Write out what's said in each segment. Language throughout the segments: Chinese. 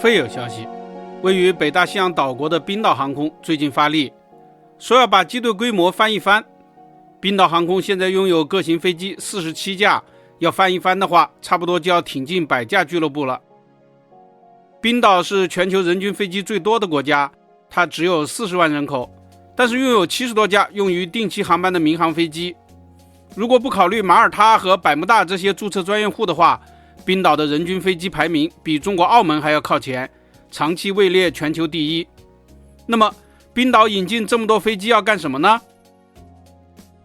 非有消息，位于北大西洋岛国的冰岛航空最近发力，说要把机队规模翻一番。冰岛航空现在拥有各型飞机47架，要翻一番的话，差不多就要挺进100架俱乐部了。冰岛是全球人均飞机最多的国家，它只有40万人口，但是拥有70多架用于定期航班的民航飞机。如果不考虑马耳他和百慕大这些注册专业户的话，冰岛的人均飞机排名比中国澳门还要靠前，长期位列全球第一。那么冰岛引进这么多飞机要干什么呢？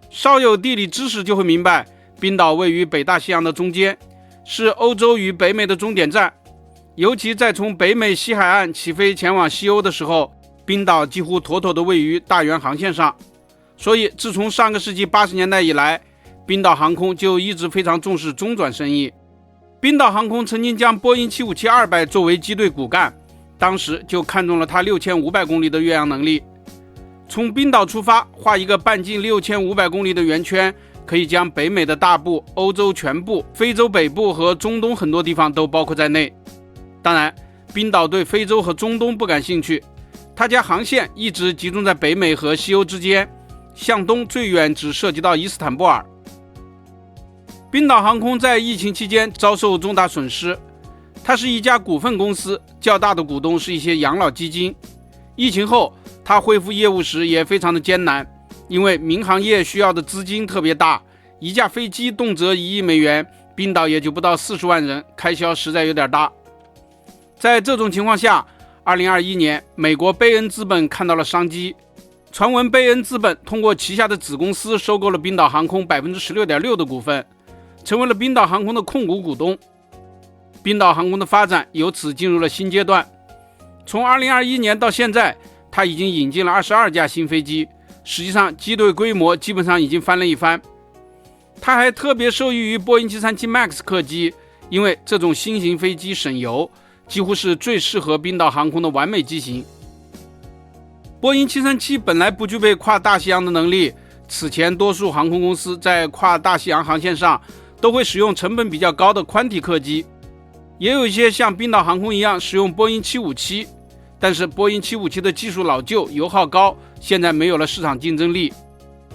稍有地理知识就会明白，冰岛位于北大西洋的中间，是欧洲与北美的终点站。尤其在从北美西海岸起飞前往西欧的时候，冰岛几乎妥妥地位于大圆航线上。所以自从上个世纪80年代以来，冰岛航空就一直非常重视中转生意。冰岛航空曾经将波音757-200作为机队骨干，当时就看中了它6500公里的越洋能力。从冰岛出发，画一个半径6500公里的圆圈，可以将北美的大部、欧洲全部、非洲北部和中东很多地方都包括在内。当然，冰岛对非洲和中东不感兴趣，它家航线一直集中在北美和西欧之间，向东最远只涉及到伊斯坦布尔。冰岛航空在疫情期间遭受重大损失，它是一家股份公司，较大的股东是一些养老基金。疫情后，它恢复业务时也非常的艰难，因为民航业需要的资金特别大，一架飞机动辄1亿美元，冰岛也就不到40万人，开销实在有点大。在这种情况下，2021年，美国贝恩资本看到了商机，传闻贝恩资本通过旗下的子公司收购了冰岛航空 16.6% 的股份，成为了冰岛航空的控股股东。冰岛航空的发展由此进入了新阶段。从2021年到现在，它已经引进了22架新飞机，实际上机队规模基本上已经翻了一番。它还特别受益于波音737 MAX 客机，因为这种新型飞机省油，几乎是最适合冰岛航空的完美机型。波音737本来不具备跨大西洋的能力，此前多数航空公司在跨大西洋航线上都会使用成本比较高的宽体客机，也有一些像冰岛航空一样使用波音757，但是波音757的技术老旧，油耗高，现在没有了市场竞争力。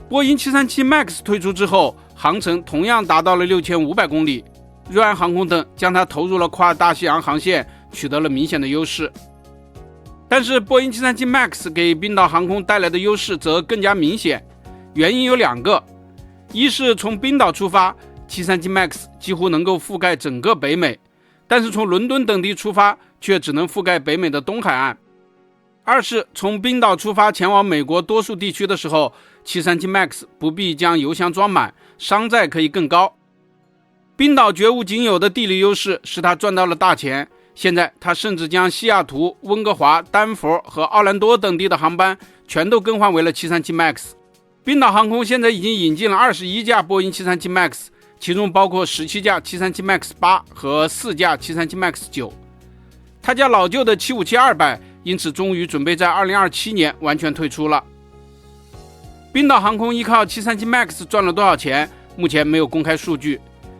波音737 MAX 推出之后，航程同样达到了6500公里，瑞安航空等将它投入了跨大西洋航线，取得了明显的优势。但是波音737 MAX 给冰岛航空带来的优势则更加明显，原因有2个。一是从冰岛出发，737 MAX 几乎能够覆盖整个北美，但是从伦敦等地出发却只能覆盖北美的东海岸。二是从冰岛出发前往美国多数地区的时候，737 MAX 不必将油箱装满，商载可以更高。冰岛绝无仅有的地理优势使它赚到了大钱，现在它甚至将西雅图、温哥华、丹佛和奥兰多等地的航班全都更换为了737 MAX。冰岛航空现在已经引进了21架波音737 MAX， 其中包括17架737 MAX 8和4架737 MAX 9。他家老旧的757-200因此终于准备在2027年完全退出了。冰岛航空依靠737 MAX 赚了多少钱，目前没有公开数据，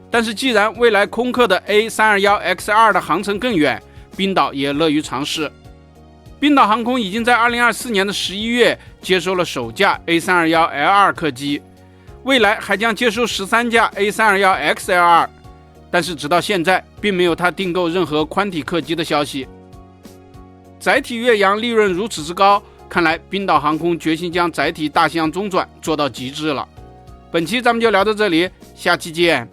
但是既然未来空客的 A321XL 的航程更远，冰岛也乐于尝试。冰岛航空已经在2024年的11月接收了首架 A321L2 客机，未来还将接收13架 A321XL2， 但是直到现在并没有它订购任何宽体客机的消息。载体越洋利润如此之高，看来冰岛航空决心将载体大西洋中转做到极致了。本期咱们就聊到这里，下期见。